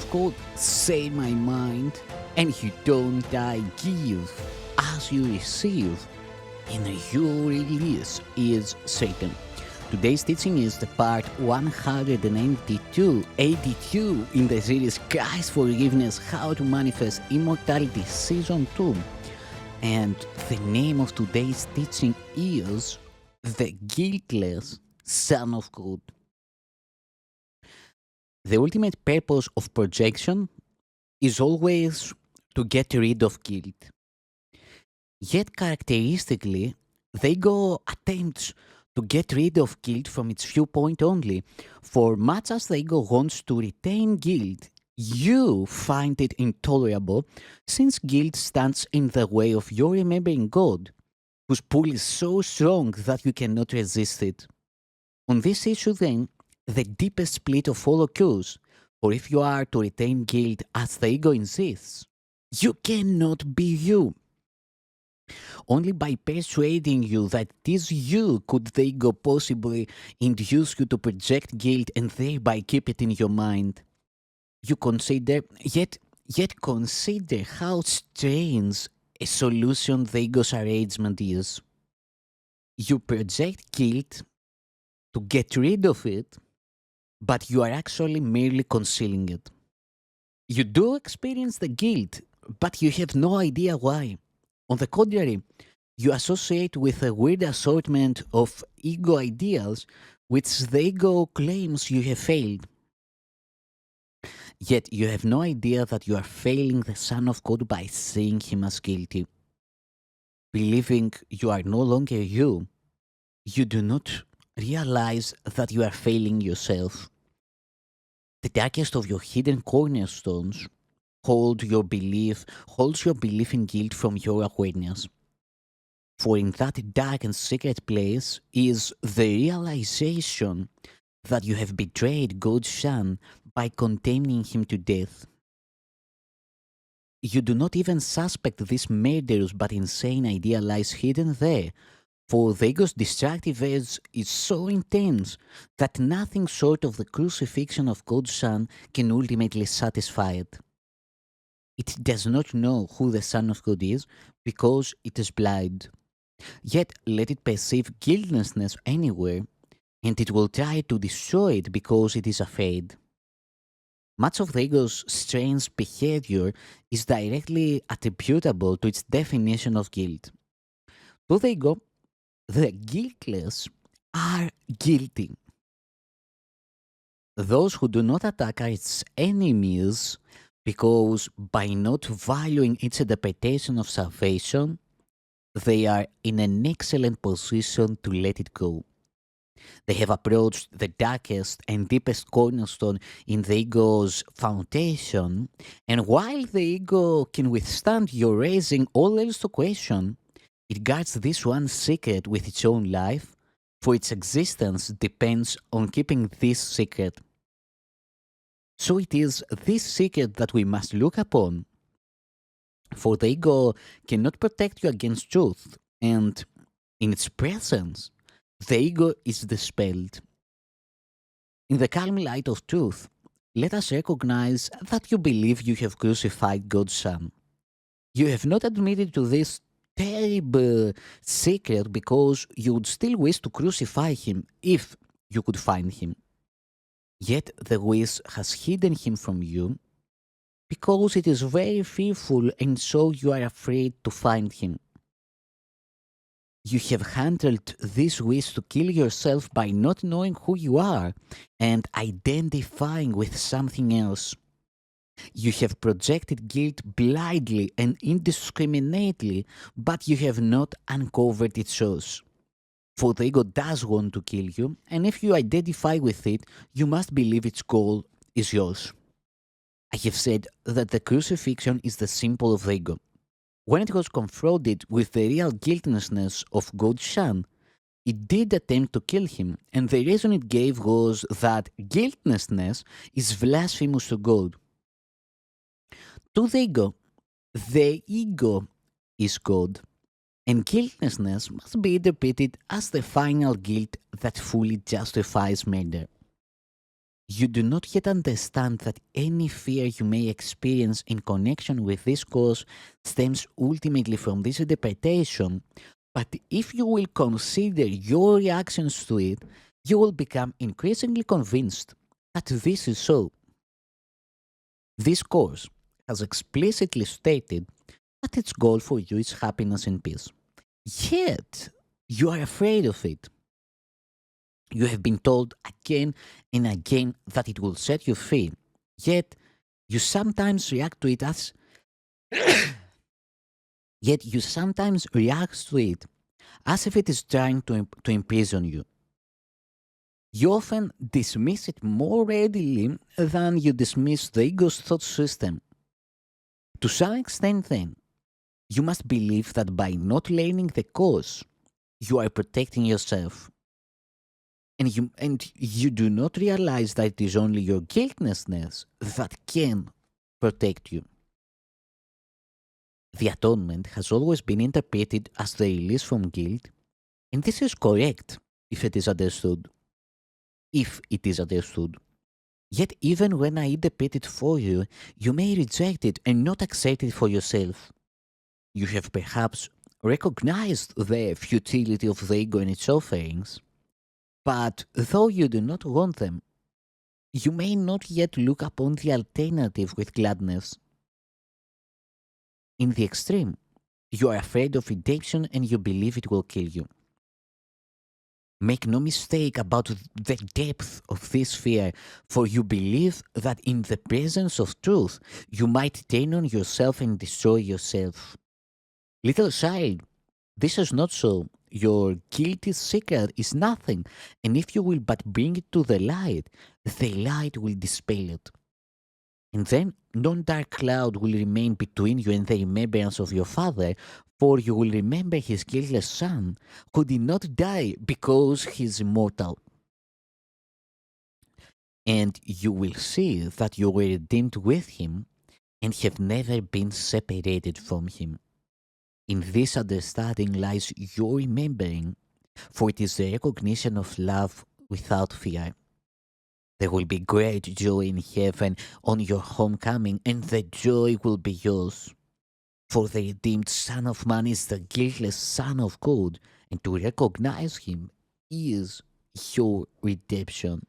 of God, say my mind, and you don't die, give as you receive, and your release is Satan. Today's teaching is the part 182 in the series Christ's Forgiveness, How to Manifest Immortality Season 2. And the name of today's teaching is The Guiltless Son of God. The ultimate purpose of projection is always to get rid of guilt. Yet characteristically, the ego attempts to get rid of guilt from its viewpoint only. For much as the ego wants to retain guilt, you find it intolerable since guilt stands in the way of your remembering God, whose pull is so strong that you cannot resist it. On this issue then, the deepest split of all occurs, for if you are to retain guilt as the ego insists, you cannot be you. Only by persuading you that it is you could the ego possibly induce you to project guilt and thereby keep it in your mind. You consider, yet consider how strange a solution the ego's arrangement is. You project guilt to get rid of it, but you are actually merely concealing it. You do experience the guilt, but you have no idea why. On the contrary, you associate with a weird assortment of ego ideals which the ego claims you have failed. Yet you have no idea that you are failing the Son of God by seeing him as guilty. Believing you are no longer you, you do not realize that you are failing yourself. The darkest of your hidden cornerstones holds your belief in guilt from your awareness. For in that dark and secret place is the realization that you have betrayed God's Son by condemning him to death. You do not even suspect this murderous but insane idea lies hidden there, for the ego's destructive edge is so intense that nothing short of the crucifixion of God's Son can ultimately satisfy it. It does not know who the Son of God is because it is blind. Yet let it perceive guiltlessness anywhere, and it will try to destroy it because it is afraid. Much of the ego's strange behavior is directly attributable to its definition of guilt. To the ego, the guiltless are guilty. Those who do not attack are its enemies because by not valuing its interpretation of salvation, they are in an excellent position to let it go. They have approached the darkest and deepest cornerstone in the ego's foundation, and while the ego can withstand your raising all else to question, it guards this one secret with its own life, for its existence depends on keeping this secret. So it is this secret that we must look upon, for the ego cannot protect you against truth, and in its presence, the ego is dispelled. In the calm light of truth, let us recognize that you believe you have crucified God's Son. You have not admitted to this terrible secret because you would still wish to crucify him if you could find him. Yet the wish has hidden him from you because it is very fearful and so you are afraid to find him. You have handled this wish to kill yourself by not knowing who you are and identifying with something else. You have projected guilt blindly and indiscriminately, but you have not uncovered its source. For the ego does want to kill you, and if you identify with it, you must believe its goal is yours. I have said that the crucifixion is the symbol of the ego. When it was confronted with the real guiltlessness of God's Son, it did attempt to kill him, and the reason it gave was that guiltlessness is blasphemous to God. To the ego is God, and guiltlessness must be interpreted as the final guilt that fully justifies murder. You do not yet understand that any fear you may experience in connection with this cause stems ultimately from this interpretation, but if you will consider your reactions to it, you will become increasingly convinced that this is so. This course has explicitly stated that its goal for you is happiness and peace. Yet, you are afraid of it. You have been told again and again that it will set you free. Yet, you sometimes react to it as yet you sometimes react to it as if it is trying to imprison you. You often dismiss it more readily than you dismiss the ego's thought system. To some extent, then, you must believe that by not learning the cause, you are protecting yourself. And you do not realize that it is only your guiltlessness that can protect you. The atonement has always been interpreted as the release from guilt, and this is correct if it is understood. If it is understood. Yet even when I interpret it for you, you may reject it and not accept it for yourself. You have perhaps recognized the futility of the ego and its offerings, but though you do not want them, you may not yet look upon the alternative with gladness. In the extreme, you are afraid of redemption and you believe it will kill you. Make no mistake about the depth of this fear, for you believe that in the presence of truth, you might turn on yourself and destroy yourself. Little child, this is not so. Your guilty secret is nothing, and if you will but bring it to the light will dispel it. And then no dark cloud will remain between you and the remembrance of your father, for you will remember his guiltless son, who did not die because he is immortal. And you will see that you were redeemed with him and have never been separated from him. In this understanding lies your remembering, for it is the recognition of love without fear. There will be great joy in heaven on your homecoming, and the joy will be yours. For the redeemed Son of Man is the guiltless Son of God, and to recognize him is your redemption.